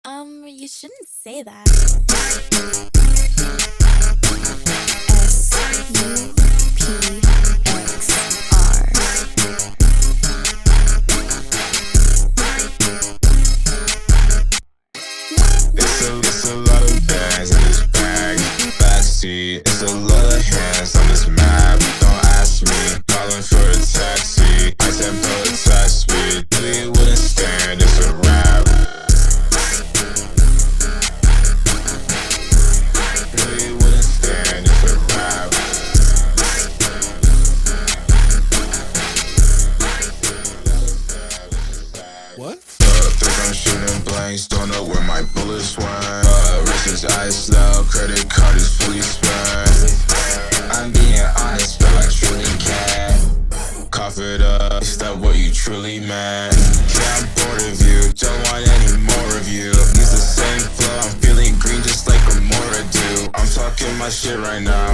You shouldn't say that. SUPXR. It's a lot of bags in this bag. Backseat, it's a lot of hands on this map. Don't ask me, calling for a taxi. I said protest me, we wouldn't stand, it's a rap. We wouldn't stand, it's a rap. What? Think I'm shooting blanks, don't know where my bullets went. Wrist is iced out, credit card is fully spent. I'm being honest, but I truly can't. Cough it up, is that what you truly meant? Yeah, I'm bored of you, don't want any more of you. Use the same flow, I'm feeling green just like Remora do. I'm talking my shit right now.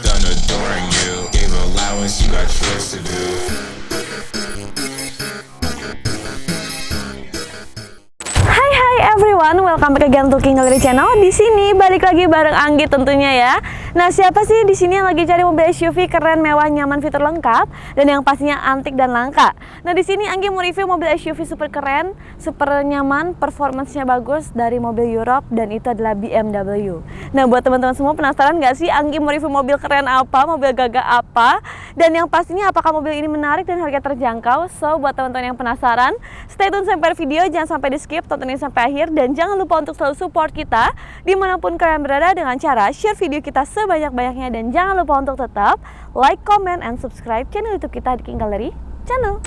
Done adoring you, gave allowance, you got chores to do. Hai everyone, welcome back again to King Gallery Channel. Di sini balik lagi bareng Anggi tentunya ya. Nah, siapa sih di sini yang lagi cari mobil SUV keren, mewah, nyaman, fitur lengkap dan yang pastinya antik dan langka? Nah, di sini Anggi mau review mobil SUV super keren, super nyaman, performance-nya bagus dari mobil Europe dan itu adalah BMW. Nah, buat teman-teman semua penasaran nggak sih Anggi mau review mobil keren apa, mobil gagah apa? Dan yang pastinya apakah mobil ini menarik dan harga terjangkau? So, buat teman-teman yang penasaran, stay tune sampai video, jangan sampai di skip, tontonin sampai akhir dan jangan lupa untuk selalu support kita dimanapun kalian berada dengan cara share video kita sebanyak-banyaknya dan jangan lupa untuk tetap like, comment, and subscribe channel YouTube kita di King Gallery Channel.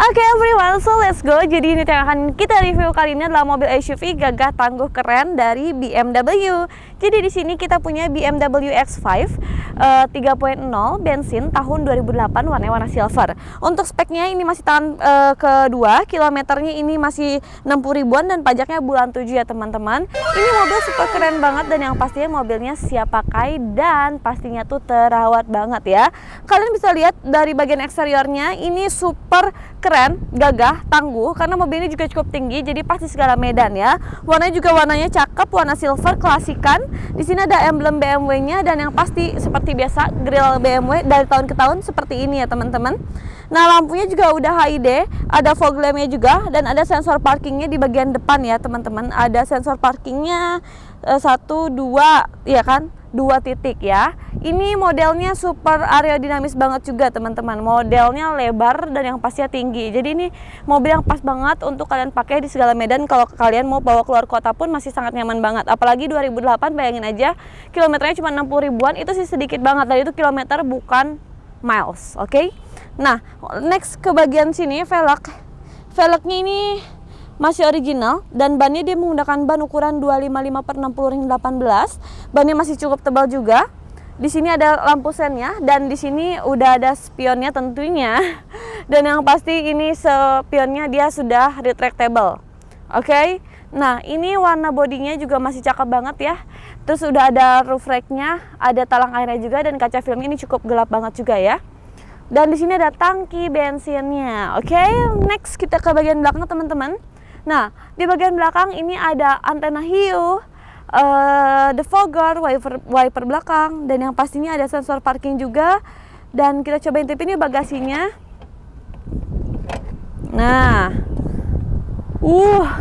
Oke everyone, so let's go. Jadi ini yang akan kita review kali ini adalah mobil SUV gagah tangguh keren dari BMW. Jadi di sini kita punya BMW X5 3.0 bensin tahun 2008 warna silver. Untuk speknya ini masih tahun kedua, kilometernya ini masih 60 ribuan dan pajaknya bulan 7 ya teman-teman. Ini mobil super keren banget dan yang pastinya mobilnya siap pakai dan pastinya tuh terawat banget ya. Kalian bisa lihat dari bagian eksteriornya ini super keren, gagah, tangguh karena mobil ini juga cukup tinggi jadi pasti segala medan ya. Warnanya juga warnanya cakep, warna silver klasikan. Di sini ada emblem BMW-nya dan yang pasti seperti biasa grill BMW dari tahun ke tahun seperti ini ya teman-teman. Nah, lampunya juga udah HID, ada fog lamp-nya juga dan ada sensor parkingnya di bagian depan ya teman-teman. Ada sensor parkingnya 1, 2 ya kan? 2 titik ya. Ini modelnya super aerodinamis banget juga teman-teman. Modelnya lebar dan yang pastinya tinggi. Jadi ini mobil yang pas banget untuk kalian pakai di segala medan. Kalau kalian mau bawa keluar kota pun masih sangat nyaman banget. Apalagi 2008, bayangin aja kilometernya cuma 60 ribuan. Itu sih sedikit banget. Dan itu kilometer bukan miles, oke? Nah, next ke bagian sini velg. Velgnya ini masih original dan bannya dia menggunakan ban ukuran 255/60 ring 18. Bannya masih cukup tebal juga. Di sini ada lampu sennya dan di sini udah ada spionnya tentunya. Dan yang pasti ini spionnya dia sudah retractable. Oke. Nah, ini warna bodinya juga masih cakep banget ya. Terus udah ada roof rack-nya, ada talang airnya juga dan kaca filmnya ini cukup gelap banget juga ya. Dan di sini ada tangki bensinnya. Oke, next kita ke bagian belakang teman-teman. Nah, di bagian belakang ini ada antena hiu, defogger, wiper belakang, dan yang pastinya ada sensor parking juga. Dan kita coba intip ini bagasinya. Nah,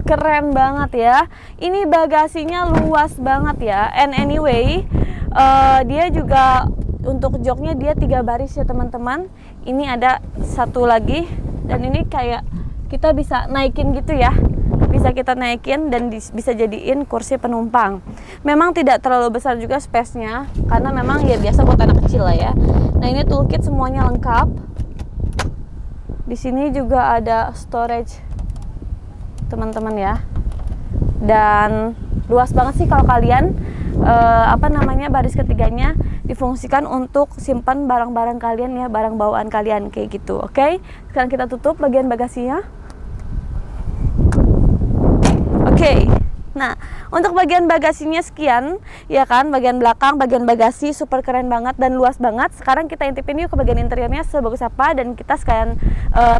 keren banget ya. Ini bagasinya luas banget ya. And anyway, dia juga untuk joknya dia 3 baris ya teman-teman. Ini ada satu lagi dan ini kayak kita bisa naikin gitu ya. bisa kita naikin dan bisa jadiin kursi penumpang. Memang tidak terlalu besar juga space-nya karena memang ya biasa buat anak kecil lah ya. Nah, ini toolkit semuanya lengkap. Di sini juga ada storage teman-teman ya. Dan luas banget sih kalau kalian baris ketiganya difungsikan untuk simpan barang-barang kalian ya, barang bawaan kalian kayak gitu. Oke, sekarang kita tutup bagian bagasinya. Oke. Nah, untuk bagian bagasinya sekian, ya kan, bagian belakang, bagian bagasi super keren banget dan luas banget. Sekarang kita intipin yuk ke bagian interiornya sebagus apa dan kita sekalian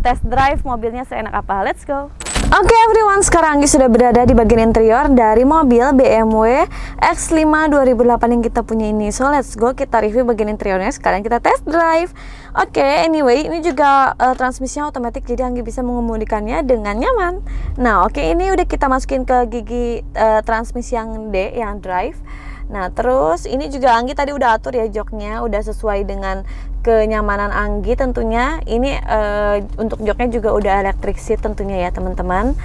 test drive mobilnya seenak apa. Let's go. Oke everyone, sekarang Anggi sudah berada di bagian interior dari mobil BMW X5 2008 yang kita punya ini. So let's go, kita review bagian interiornya, sekarang kita test drive. Oke, anyway, ini juga transmisinya otomatis, jadi Anggi bisa mengemudikannya dengan nyaman. Nah, oke, ini udah kita masukin ke gigi transmisi yang D, yang drive. Nah, terus ini juga Anggi tadi udah atur ya joknya, udah sesuai dengan kenyamanan Anggi tentunya. Ini untuk joknya juga udah electric seat tentunya ya teman-teman.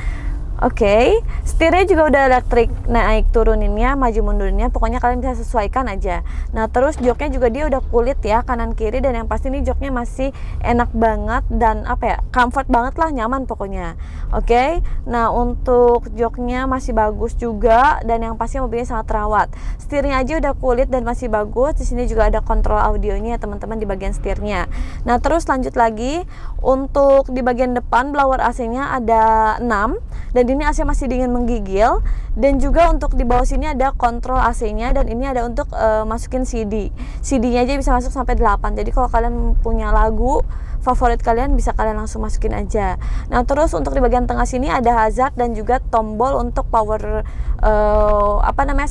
Oke, setirnya juga udah elektrik, naik turuninnya, maju mundurnya, pokoknya kalian bisa sesuaikan aja. Nah, terus joknya juga dia udah kulit ya, kanan kiri, dan yang pasti ini joknya masih enak banget dan comfort banget lah, nyaman pokoknya. Oke, nah untuk joknya masih bagus juga dan yang pasti mobilnya sangat terawat. Setirnya aja udah kulit dan masih bagus. Di sini juga ada kontrol audionya teman-teman di bagian setirnya. Nah, terus lanjut lagi untuk di bagian depan blower AC-nya ada 6 dan ini AC masih dingin menggigil, dan juga untuk di bawah sini ada kontrol AC-nya dan ini ada untuk masukin CD. CD-nya aja bisa masuk sampai 8. Jadi kalau kalian punya lagu favorit kalian bisa kalian langsung masukin aja. Nah, terus untuk di bagian tengah sini ada hazard dan juga tombol untuk power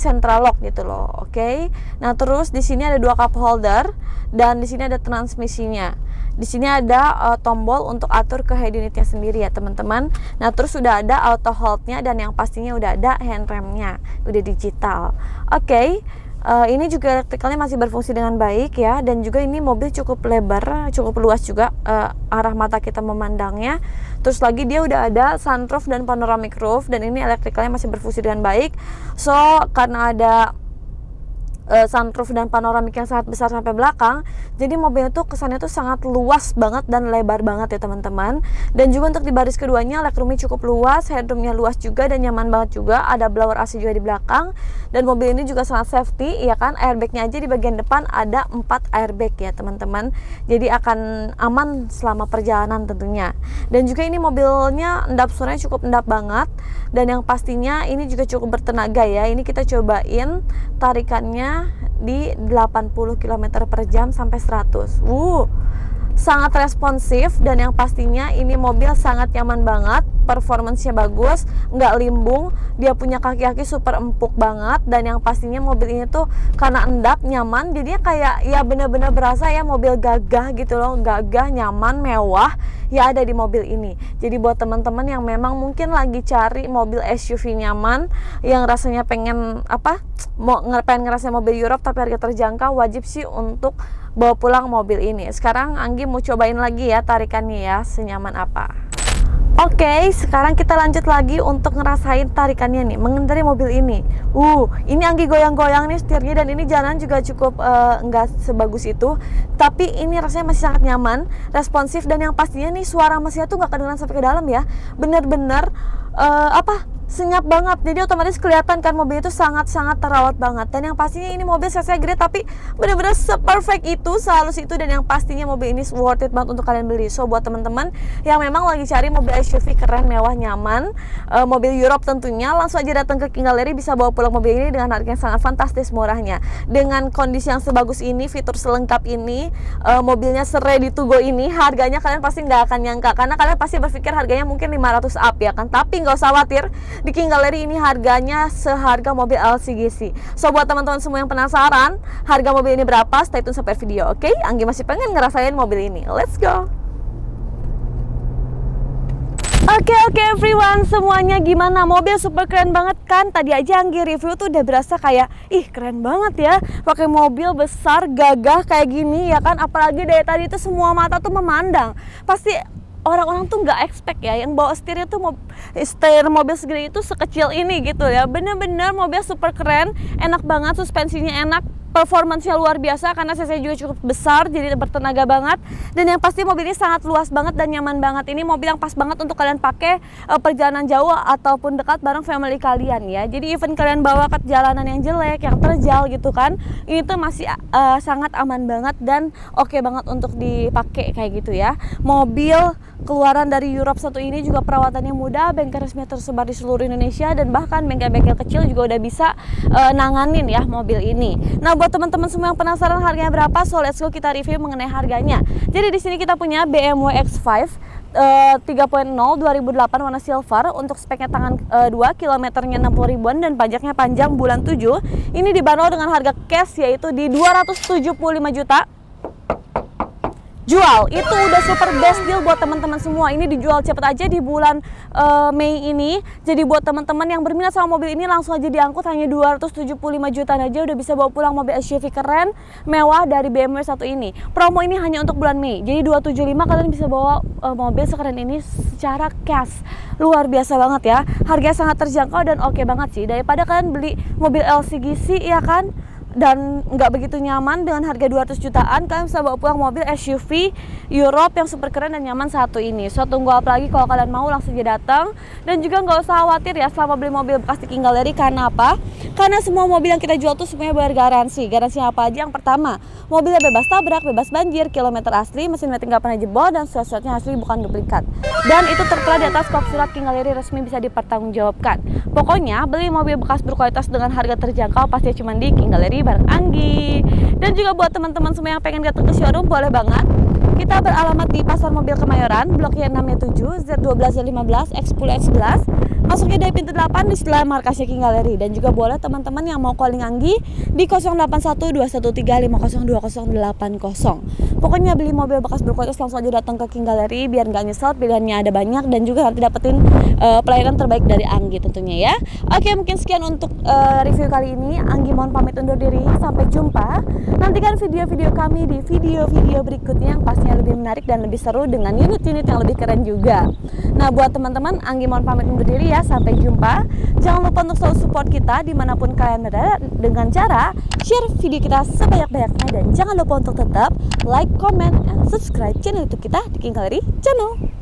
central lock gitu loh. Oke. Nah, terus di sini ada 2 cup holder dan di sini ada transmisinya. Di sini ada tombol untuk atur ke head unitnya sendiri ya teman-teman. Nah, terus sudah ada auto hold-nya dan yang pastinya udah ada handremnya, udah digital. Oke. Ini juga elektrikalnya masih berfungsi dengan baik ya, dan juga ini mobil cukup lebar, cukup luas juga arah mata kita memandangnya. Terus lagi dia udah ada sunroof dan panoramic roof, dan ini elektrikalnya masih berfungsi dengan baik. So karena ada sunroof dan panoramik yang sangat besar sampai belakang, jadi mobilnya tuh kesannya tuh sangat luas banget dan lebar banget ya teman-teman. Dan juga untuk di baris keduanya legroomnya cukup luas, headroomnya luas juga dan nyaman banget juga. Ada blower AC juga di belakang, dan mobil ini juga sangat safety ya kan. Airbagnya aja di bagian depan ada 4 airbag ya teman-teman, jadi akan aman selama perjalanan tentunya. Dan juga ini mobilnya endap suaranya cukup endap banget, dan yang pastinya ini juga cukup bertenaga ya. Ini kita cobain tarikannya di 80 km per jam sampai 100. Sangat responsif, dan yang pastinya ini mobil sangat nyaman banget, performance-nya bagus, nggak limbung, dia punya kaki-kaki super empuk banget, dan yang pastinya mobil ini tuh karena endap, nyaman, jadinya kayak ya bener-bener berasa ya mobil gagah gitu loh, gagah, nyaman, mewah ya ada di mobil ini. Jadi buat teman-teman yang memang mungkin lagi cari mobil SUV nyaman, yang rasanya pengen pengen ngerasain mobil Europe tapi harga terjangkau, wajib sih untuk bawa pulang mobil ini. Sekarang Anggi mau cobain lagi ya tarikannya ya, senyaman apa. Oke, sekarang kita lanjut lagi untuk ngerasain tarikannya nih, mengendarai mobil ini. Ini Anggi goyang-goyang nih setirnya, dan ini jalan juga cukup nggak sebagus itu, tapi ini rasanya masih sangat nyaman, responsif, dan yang pastinya nih suara mesinnya tuh nggak kedengeran sampai ke dalam ya. Bener-bener senyap banget, jadi otomatis kelihatan kan mobil itu sangat-sangat terawat banget. Dan yang pastinya ini mobil cc gede tapi bener-bener seperfect itu, sehalus itu, dan yang pastinya mobil ini worth it banget untuk kalian beli. So buat teman-teman yang memang lagi cari mobil SUV keren, mewah, nyaman, mobil Europe tentunya, langsung aja datang ke King Gallery, bisa bawa pulang mobil ini dengan harga yang sangat fantastis murahnya. Dengan kondisi yang sebagus ini, fitur selengkap ini, mobilnya ready to go ini, harganya kalian pasti nggak akan nyangka, karena kalian pasti berpikir harganya mungkin 500 up ya kan, tapi nggak usah khawatir, di King Gallery ini harganya seharga mobil LCGC. So buat teman-teman semua yang penasaran harga mobil ini berapa, stay tune sampai video, oke? Anggi masih pengen ngerasain mobil ini. Let's go. Oke everyone, semuanya gimana? Mobil super keren banget kan? Tadi aja Anggi review tuh udah berasa kayak keren banget ya, pakai mobil besar gagah kayak gini ya kan. Apalagi dari tadi itu semua mata tuh memandang, pasti orang-orang tuh nggak expect ya, yang bawa setirnya tuh setir mobil segede itu sekecil ini gitu ya. Bener-bener mobil super keren, enak banget, suspensinya enak, performance-nya luar biasa karena cc juga cukup besar, jadi bertenaga banget. Dan yang pasti mobil ini sangat luas banget dan nyaman banget. Ini mobil yang pas banget untuk kalian pakai perjalanan jauh ataupun dekat bareng family kalian ya. Jadi even kalian bawa ke jalanan yang jelek, yang terjal gitu kan, ini tuh masih sangat aman banget dan oke banget untuk dipakai kayak gitu ya. Mobil keluaran dari Europe 1 ini juga perawatannya mudah, bengkel resmi tersebar di seluruh Indonesia dan bahkan bengkel-bengkel kecil juga udah bisa nanganin ya mobil ini. Nah, buat teman-teman semua yang penasaran harganya berapa, so let's go kita review mengenai harganya. Jadi di sini kita punya BMW X5 3.0 2008 warna silver untuk speknya tangan 2, kilometernya 60 ribuan dan pajaknya panjang bulan 7. Ini dibanderol dengan harga cash yaitu di 275 juta. Jual, itu udah super best deal buat teman-teman semua. Ini dijual cepet aja di bulan Mei ini. Jadi buat teman-teman yang berminat sama mobil ini langsung aja diangkut, hanya 275 jutaan aja udah bisa bawa pulang mobil SUV keren, mewah dari BMW 1 ini. Promo ini hanya untuk bulan Mei. Jadi 275 kalian bisa bawa mobil sekeren ini secara cash. Luar biasa banget ya. Harganya sangat terjangkau dan oke banget sih. Daripada kalian beli mobil LCGC ya kan, dan nggak begitu nyaman, dengan harga 200 jutaan kalian bisa bawa pulang mobil SUV Europe yang super keren dan nyaman satu ini. So tunggu apa lagi, kalau kalian mau langsung aja datang. Dan juga nggak usah khawatir ya selama beli mobil bekas di King Gallery. Karena apa? Karena semua mobil yang kita jual tuh semuanya bergaransi. Garansi apa aja? Yang pertama, mobilnya bebas tabrak, bebas banjir, kilometer asli, mesin metik nggak pernah jebol, dan surat-suratnya asli bukan duplikat. Dan itu tertera di atas kop surat King Gallery resmi, bisa dipertanggungjawabkan. Pokoknya beli mobil bekas berkualitas dengan harga terjangkau pasti cuma di King Gallery bareng Anggi. Dan juga buat teman-teman semua yang pengen datang ke showroom, boleh banget. Kita beralamat di Pasar Mobil Kemayoran, Blok Y6-7, Z12-15, X10, X11. Masuknya dari pintu 8 di sebelah markasnya King Gallery. Dan juga boleh teman-teman yang mau calling Anggi di 081213502080. Pokoknya beli mobil bekas berkualitas langsung aja datang ke King Gallery biar nggak nyesel, pilihannya ada banyak dan juga nanti dapetin pelayanan terbaik dari Anggi tentunya ya. Oke, mungkin sekian untuk review kali ini. Anggi mohon pamit undur diri, sampai jumpa. Nantikan video-video kami di video-video berikutnya yang pastinya lebih menarik dan lebih seru dengan unit-unit yang lebih keren juga. Nah, buat teman-teman, Anggi mohon pamit undur diri ya, sampai jumpa. Jangan lupa untuk selalu support kita dimanapun kalian berada dengan cara share video kita sebanyak-banyaknya, dan jangan lupa untuk tetap like, comment, and subscribe channel YouTube kita di King Gallery Channel.